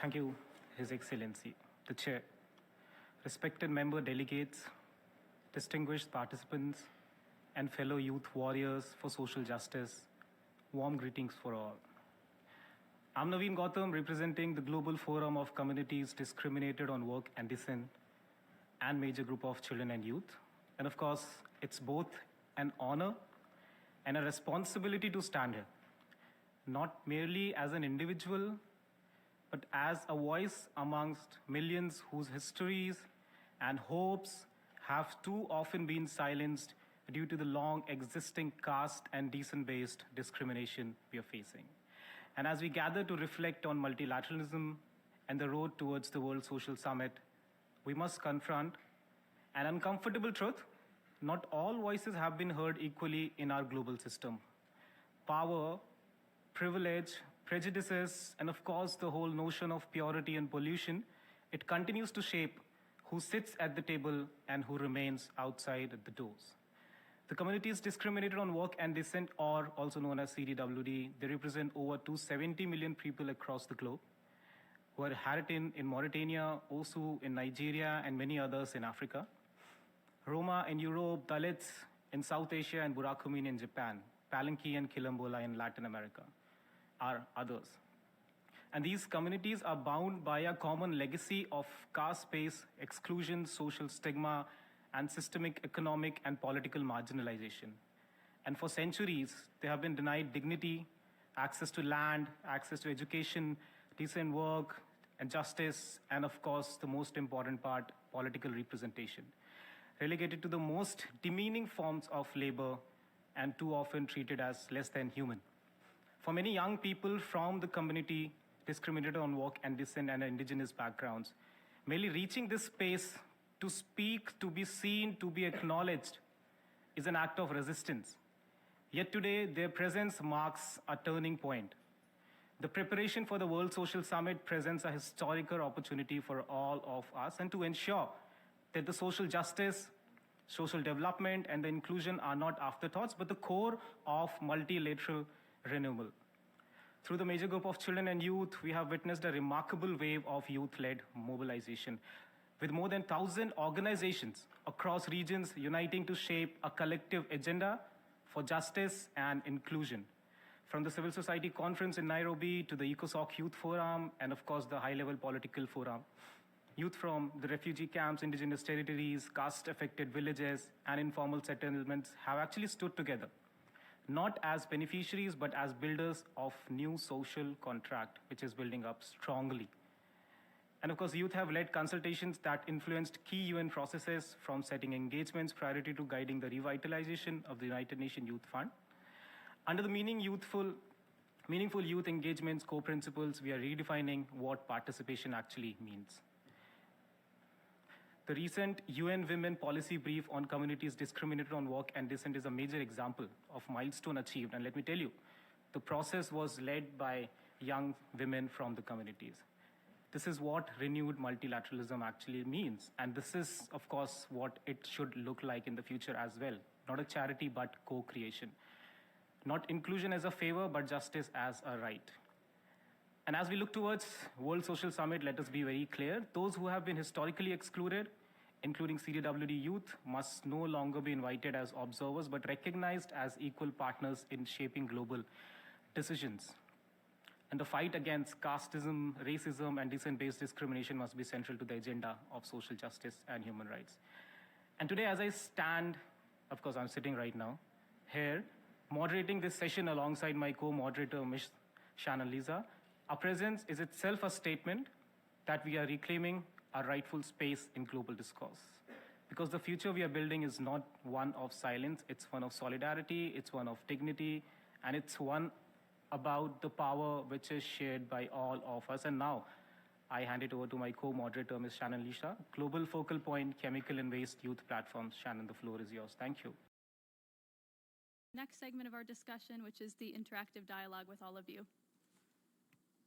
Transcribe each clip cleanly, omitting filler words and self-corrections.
Thank you, His Excellency, the Chair, respected member delegates, distinguished participants, and fellow youth warriors for social justice. Warm greetings for all. I'm Naveen Gautam, representing the Global Forum of Communities Discriminated on Work and Dissent, and major group of children and youth. And of course, it's both an honor and a responsibility to stand here, not merely as an individual, but as a voice amongst millions whose histories and hopes have too often been silenced due to the long existing caste and descent-based discrimination we are facing. And as we gather to reflect on multilateralism and the road towards the World Social Summit, we must confront an uncomfortable truth. Not all voices have been heard equally in our global system. Power, privilege, prejudices, and of course the whole notion of purity and pollution, it continues to shape who sits at the table and who remains outside at the doors. The communities discriminated on work and dissent, or also known as CDWD, they represent over 270 million people across the globe, who are Haratin in Mauritania, Osu in Nigeria, and many others in Africa. Roma in Europe, Dalits in South Asia, and Burakumin in Japan, Palanki and Quilombola in Latin America are others. And these communities are bound by a common legacy of caste-based exclusion, social stigma, and systemic economic and political marginalization. And for centuries, they have been denied dignity, access to land, access to education, decent work, and justice, and of course, the most important part, political representation. Relegated to the most demeaning forms of labor and too often treated as less than human. For many young people from the community discriminated on work and dissent and indigenous backgrounds, merely reaching this space to speak, to be seen, to be acknowledged is an act of resistance. Yet today, their presence marks a turning point. The preparation for the World Social Summit presents a historical opportunity for all of us, and to ensure that the social justice, social development, and the inclusion are not afterthoughts, but the core of multilateral renewal. Through the major group of children and youth, we have witnessed a remarkable wave of youth-led mobilization, with more than 1,000 organizations across regions uniting to shape a collective agenda for justice and inclusion. From the Civil Society Conference in Nairobi to the ECOSOC Youth Forum, and of course the high-level political forum, youth from the refugee camps, indigenous territories, caste-affected villages, and informal settlements have actually stood together, not as beneficiaries, but as builders of new social contract, which is building up strongly. And of course, youth have led consultations that influenced key UN processes, from setting engagements priority to guiding the revitalization of the United Nations Youth Fund. Under the meaningful youth engagements co-principles, we are redefining what participation actually means. The recent UN Women Policy Brief on communities discriminated on work and dissent is a major example of milestone achieved. And let me tell you, the process was led by young women from the communities. This is what renewed multilateralism actually means. And this is, of course, what it should look like in the future as well. Not a charity, but co-creation. Not inclusion as a favor, but justice as a right. And as we look towards World Social Summit, let us be very clear. Those who have been historically excluded, including CDWD youth, must no longer be invited as observers, but recognized as equal partners in shaping global decisions. And the fight against casteism, racism, and descent-based discrimination must be central to the agenda of social justice and human rights. And today, as I stand, of course, I'm sitting right now here, moderating this session alongside my co-moderator, Ms. Shannon Lisa, our presence is itself a statement that we are reclaiming our rightful space in global discourse. Because the future we are building is not one of silence, it's one of solidarity, it's one of dignity, and it's one about the power which is shared by all of us. And now, I hand it over to my co-moderator, Ms. Shannon Lisa, Global Focal Point Chemical and Waste Youth Platforms. Shannon, the floor is yours. Thank you. Next segment of our discussion, which is the interactive dialogue with all of you.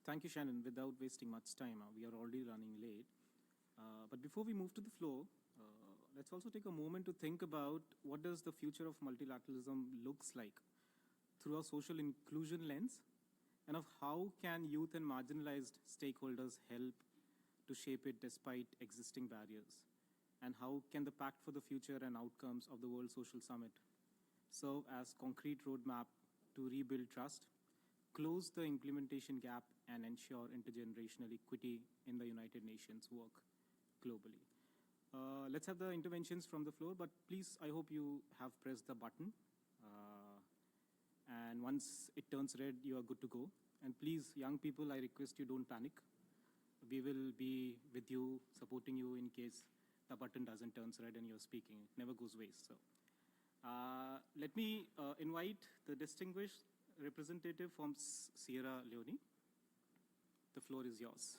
Thank you, Shannon. Without wasting much time, we are already running late. But before we move to the floor, let's also take a moment to think about what does the future of multilateralism looks like through a social inclusion lens and of how can youth and marginalized stakeholders help to shape it despite existing barriers, and how can the Pact for the Future and outcomes of the World Social Summit serve as concrete roadmap to rebuild trust, close the implementation gap, and ensure intergenerational equity in the United Nations work globally. Let's have the interventions from the floor, but please, I hope you have pressed the button. And once it turns red, you are good to go. And please, young people, I request you don't panic. We will be with you, supporting you in case the button doesn't turn red and you're speaking. It never goes waste. So, let me invite the distinguished representative from Sierra Leone. The floor is yours.